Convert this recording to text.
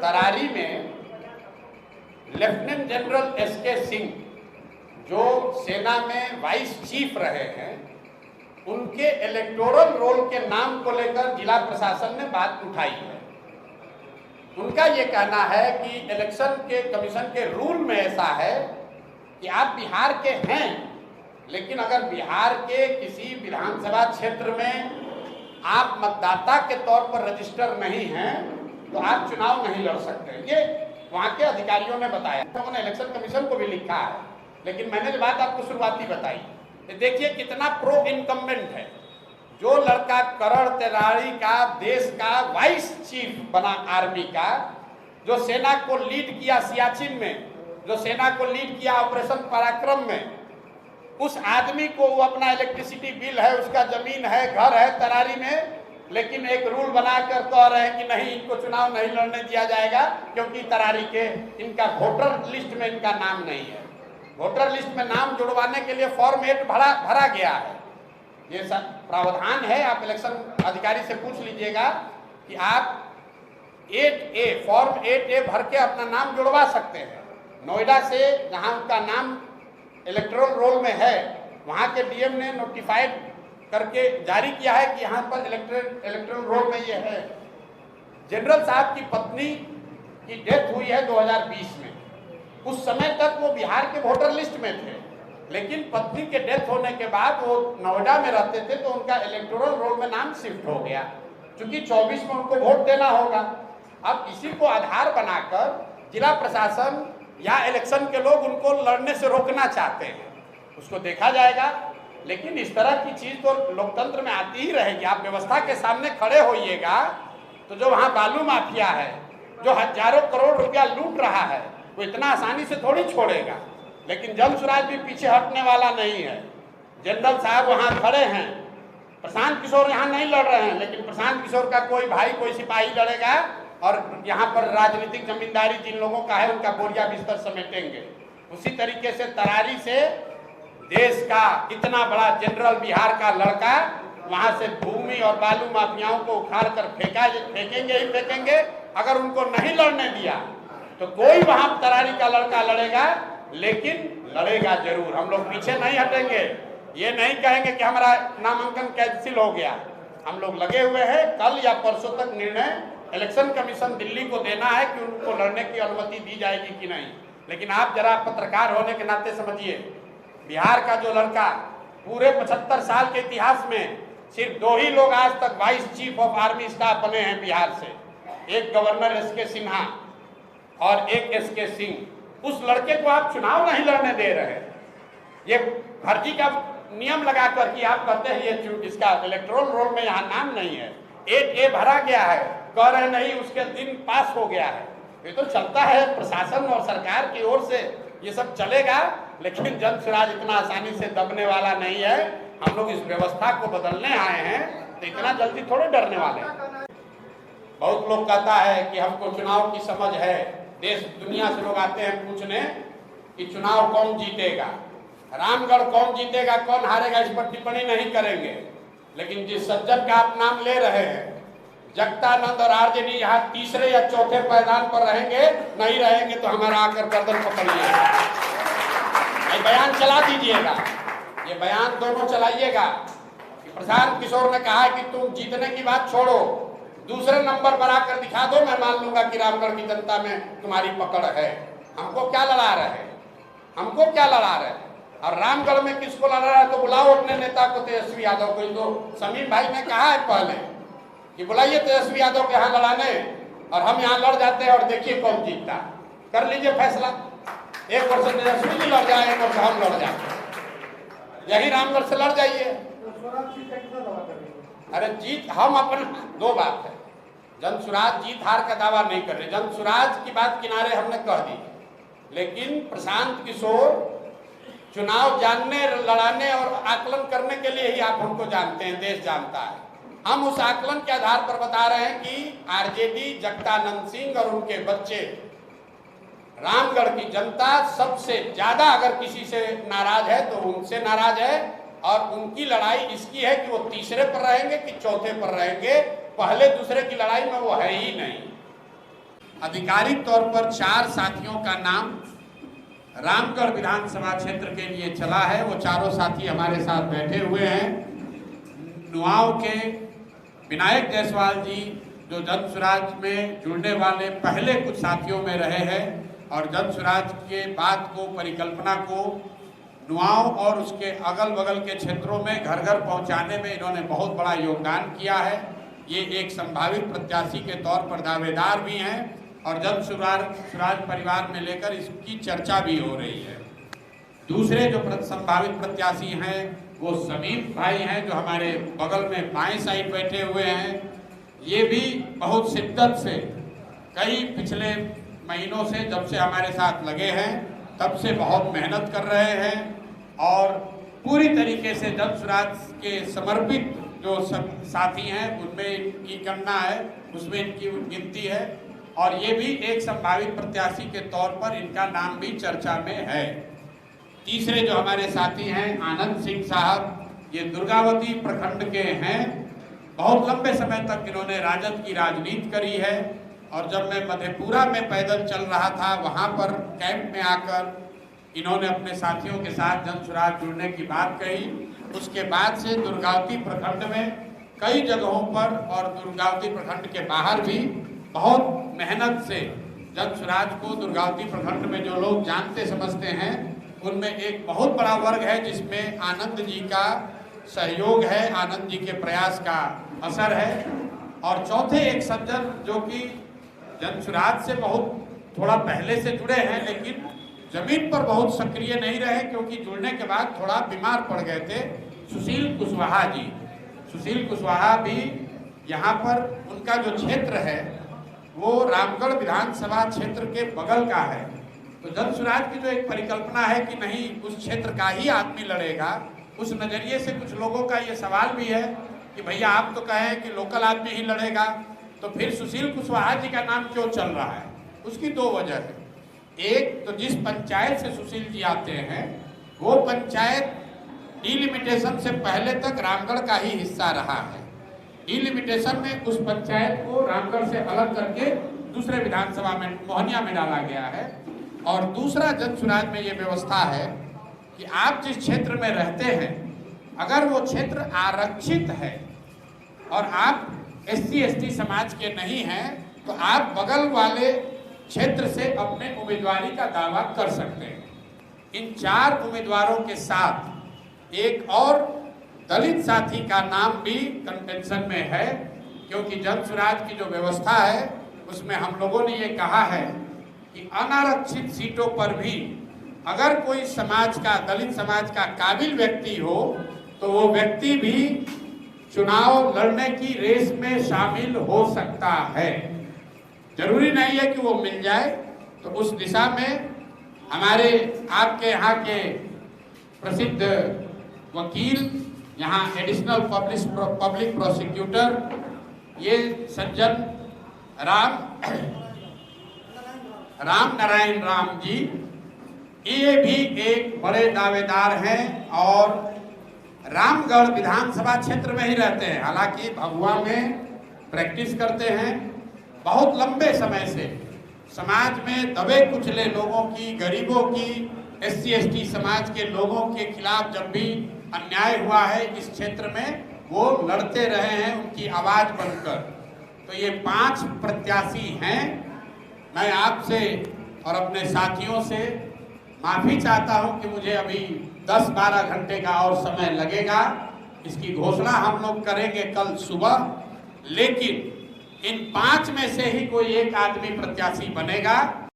तरारी में lieutenant general SK Singh जो सेना में वाइस चीफ रहे हैं, उनके इलेक्टोरल रोल के नाम को लेकर जिला प्रशासन ने बात उठाई है। उनका ये कहना है कि इलेक्शन के कमीशन के रूल में ऐसा है कि आप बिहार के हैं, लेकिन अगर बिहार के किसी विधानसभा क्षेत्र में आप मतदाता के तौर पर रजिस्टर नहीं हैं तो आप चुनाव नहीं लड़ सकते। ये वहाँ के अधिकारियों ने बताया। उन्होंने इलेक्शन कमीशन को भी लिखा है, लेकिन मैंने जो बात आपको शुरुआती बताई, देखिए कितना प्रो इनकम्बेंट है। जो लड़का करण तिवारी का देश का वाइस चीफ बना आर्मी का, जो सेना को लीड किया सियाचिन में, जो सेना को लीड किया ऑपरेशन पराक्रम में, उस आदमी को वो अपना इलेक्ट्रिसिटी बिल है, उसका जमीन है, घर है तरारी में, लेकिन एक रूल बनाकर कह रहे हैं कि नहीं, इनको चुनाव नहीं लड़ने दिया जाएगा क्योंकि तरारी के इनका वोटर लिस्ट में इनका नाम नहीं है। वोटर लिस्ट में नाम जुड़वाने के लिए फॉर्म 8 भरा गया है। ये सब प्रावधान है, आप इलेक्शन अधिकारी से पूछ लीजिएगा कि आप 8A फॉर्म 8A भर के अपना नाम जुड़वा सकते हैं। नोएडा से जहां उनका नाम इलेक्टोरल रोल में है, वहां के डीएम ने नोटिफाइड करके जारी किया है कि यहाँ पर इलेक्टोरल रोल में ये है। जनरल साहब की पत्नी की डेथ हुई है 2020 में। उस समय तक वो बिहार के वोटर लिस्ट में थे, लेकिन पत्नी के डेथ होने के बाद वो नोएडा में रहते थे तो उनका इलेक्टोरल रोल में नाम शिफ्ट हो गया, क्योंकि 24 में उनको वोट देना होगा। अब इसी को आधार बनाकर जिला प्रशासन या इलेक्शन के लोग उनको लड़ने से रोकना चाहते हैं। उसको देखा जाएगा, लेकिन इस तरह की चीज तो लोकतंत्र में आती ही रहेगी। आप व्यवस्था के सामने खड़े होइएगा तो जो वहाँ बालू माफिया है, जो हजारों करोड़ रुपया लूट रहा है, वो इतना आसानी से थोड़ी छोड़ेगा। लेकिन जन-सुराज भी पीछे हटने वाला नहीं है। जनरल साहब वहाँ खड़े हैं, प्रशांत किशोर यहाँ नहीं लड़ रहे हैं, लेकिन प्रशांत किशोर का कोई भाई, कोई सिपाही लड़ेगा और यहाँ पर राजनीतिक जमींदारी जिन लोगों का है उनका बोरिया बिस्तर समेटेंगे। उसी तरीके से तरारी से देश का इतना बड़ा जनरल बिहार का लड़का वहां से भूमि और बालू माफियाओं को उखाड़ कर फेंकेंगे ही फेंकेंगे। अगर उनको नहीं लड़ने दिया तो कोई वहां तरारी का लड़का लड़ेगा, लेकिन लड़ेगा जरूर। हम लोग पीछे नहीं हटेंगे। ये नहीं कहेंगे कि हमारा नामांकन कैंसिल हो गया। हम लोग लगे हुए हैं। कल या परसों तक निर्णय इलेक्शन कमीशन दिल्ली को देना है कि उनको लड़ने की अनुमति दी जाएगी कि नहीं। लेकिन आप जरा पत्रकार होने के नाते समझिए, बिहार का जो लड़का पूरे 75 साल के इतिहास में सिर्फ 2 ही लोग आज तक vice chief of army staff बने हैं बिहार से, एक गवर्नर एसके सिन्हा और एक एसके सिंह। उस लड़के को आप चुनाव नहीं लड़ने दे रहे। ये फर्जी का नियम लगाकर कि आप कहते हैं ये इसका इलेक्टोरल रोल में यहाँ नाम नहीं है, 8A भरा गया है, कह रहे नहीं उसके दिन पास हो गया है। ये तो चलता है, प्रशासन और सरकार की ओर से ये सब चलेगा, लेकिन जन-सुराज इतना आसानी से दबने वाला नहीं है। हम लोग इस व्यवस्था को बदलने आए हैं तो इतना जल्दी थोड़े डरने वाले हैं। बहुत लोग कहता है कि हमको चुनाव की समझ है। देश दुनिया से लोग आते हैं पूछने कि चुनाव कौन जीतेगा, रामगढ़ कौन जीतेगा, कौन हारेगा, इस पर टिप्पणी नहीं करेंगे। लेकिन जिस सज्जन का आप नाम ले रहे हैं, जगतानंद और आरजेडी यहाँ तीसरे या चौथे पायदान पर रहेंगे, नहीं रहेंगे तो हमारा आकर गर्दन पकड़िएगा। ये बयान चला दीजिएगा, ये बयान दोनों चलाइएगा कि प्रशांत किशोर ने कहा कि तुम जीतने की बात छोड़ो, दूसरे नंबर पर आकर दिखा दो, मैं मान लूंगा कि रामगढ़ की जनता में तुम्हारी पकड़ है। हमको क्या लड़ा रहे, हमको क्या लड़ा रहे? और रामगढ़ में किसको लड़ा रहा है तो बुलाओ अपने नेता को, तेजस्वी यादव को। तो समीम भाई ने कहा है पहले कि बुलाइए तेजस्वी यादव के यहाँ लड़ाने, और हम यहाँ लड़ जाते हैं और देखिए कौन जीतता। कर लीजिए फैसला, एक वर्ष तेजस्वी जी लड़ जाए, एक वर्ष हम लड़ जाए। यही रामगढ़ से लड़ जाइए। अरे जीत हम अपन 2 बात है, जन-सुराज जीत हार का दावा नहीं कर रहे। जन-सुराज की बात किनारे हमने कह दी, लेकिन प्रशांत किशोर चुनाव जानने, लड़ाने और आकलन करने के लिए ही आप हमको जानते हैं, देश जानता है। हम उस आकलन के आधार पर बता रहे हैं कि आरजेडी, जगतानंद सिंह और उनके बच्चे, रामगढ़ की जनता सबसे ज्यादा अगर किसी से नाराज है तो उनसे नाराज है। और उनकी लड़ाई इसकी है कि वो तीसरे पर रहेंगे कि चौथे पर रहेंगे। पहले दूसरे की लड़ाई में वो है ही नहीं। आधिकारिक तौर पर 4 साथियों का नाम रामगढ़ विधानसभा क्षेत्र के लिए चला है। वो चारों साथी हमारे साथ बैठे हुए हैं। नुआव के विनायक जायसवाल जी जो जन स्वराज में जुड़ने वाले पहले कुछ साथियों में रहे हैं और जन स्वराज के बात को, परिकल्पना को नुआव और उसके अगल बगल के क्षेत्रों में घर घर पहुंचाने में इन्होंने बहुत बड़ा योगदान किया है। ये एक संभावित प्रत्याशी के तौर पर दावेदार भी हैं और जन स्वराज परिवार में लेकर इसकी चर्चा भी हो रही है। दूसरे जो संभावित प्रत्याशी हैं वो समीम भाई हैं जो हमारे बगल में बाएं साइड बैठे हुए हैं। ये भी बहुत शिद्दत से कई पिछले महीनों से जब से हमारे साथ लगे हैं तब से बहुत मेहनत कर रहे हैं और पूरी तरीके से जन स्वराज के समर्पित जो सब साथी हैं उनमें इनकी गणना है, उसमें इनकी गिनती है और ये भी एक संभावित प्रत्याशी के तौर पर इनका नाम भी चर्चा में है। तीसरे जो हमारे साथी हैं आनंद सिंह साहब, ये दुर्गावती प्रखंड के हैं। बहुत लंबे समय तक इन्होंने राजद की राजनीति करी है और जब मैं मधेपुरा में पैदल चल रहा था वहाँ पर कैंप में आकर इन्होंने अपने साथियों के साथ जन स्वराज जुड़ने की बात कही। उसके बाद से दुर्गावती प्रखंड में कई जगहों पर और दुर्गावती प्रखंड के बाहर भी बहुत मेहनत से जन स्वराज को दुर्गावती प्रखंड में जो लोग जानते समझते हैं उनमें एक बहुत बड़ा वर्ग है जिसमें आनंद जी का सहयोग है, आनंद जी के प्रयास का असर है। और चौथे एक सज्जन जो कि जन स्वराज से बहुत थोड़ा पहले से जुड़े हैं लेकिन जमीन पर बहुत सक्रिय नहीं रहे क्योंकि जुड़ने के बाद थोड़ा बीमार पड़ गए थे, सुशील कुशवाहा जी। सुशील कुशवाहा भी यहाँ पर उनका जो क्षेत्र है वो रामगढ़ विधानसभा क्षेत्र के बगल का है। तो जन स्वराज की जो एक परिकल्पना है कि नहीं उस क्षेत्र का ही आदमी लड़ेगा, उस नजरिए से कुछ लोगों का ये सवाल भी है कि भैया आप तो कहें कि लोकल आदमी ही लड़ेगा तो फिर सुशील कुशवाहा जी का नाम क्यों चल रहा है। उसकी 2 वजह है। एक तो जिस पंचायत से सुशील जी आते हैं वो पंचायत डिलिमिटेशन से पहले तक रामगढ़ का ही हिस्सा रहा है। डिलिमिटेशन में उस पंचायत को रामगढ़ से अलग करके दूसरे विधानसभा में मोहनिया में डाला गया है। और दूसरा जन स्वराज में ये व्यवस्था है कि आप जिस क्षेत्र में रहते हैं अगर वो क्षेत्र आरक्षित है और आप SC/ST समाज के नहीं हैं तो आप बगल वाले क्षेत्र से अपने उम्मीदवारी का दावा कर सकते हैं। इन 4 उम्मीदवारों के साथ एक और दलित साथी का नाम भी कंटेंशन में है क्योंकि जन स्वराज की जो व्यवस्था है उसमें हम लोगों ने ये कहा है कि अनारक्षित सीटों पर भी अगर कोई समाज का, दलित समाज का काबिल व्यक्ति हो तो वो व्यक्ति भी चुनाव लड़ने की रेस में शामिल हो सकता है। जरूरी नहीं है कि वो मिल जाए। तो उस दिशा में हमारे आपके यहाँ के प्रसिद्ध वकील, यहाँ एडिशनल पब्लिक प्रोसिक्यूटर ये सज्जन राम नारायण राम जी, ये भी एक बड़े दावेदार हैं और रामगढ़ विधानसभा क्षेत्र में ही रहते हैं। हालांकि भभुआ में प्रैक्टिस करते हैं। बहुत लंबे समय से समाज में दबे कुचले लोगों की, गरीबों की, SC/ST समाज के लोगों के खिलाफ जब भी अन्याय हुआ है इस क्षेत्र में वो लड़ते रहे हैं उनकी आवाज बनकर। तो ये 5 प्रत्याशी हैं। मैं आपसे और अपने साथियों से माफी चाहता हूं कि मुझे अभी 10-12 घंटे का और समय लगेगा। इसकी घोषणा हम लोग करेंगे कल सुबह, लेकिन इन 5 में से ही कोई एक आदमी प्रत्याशी बनेगा।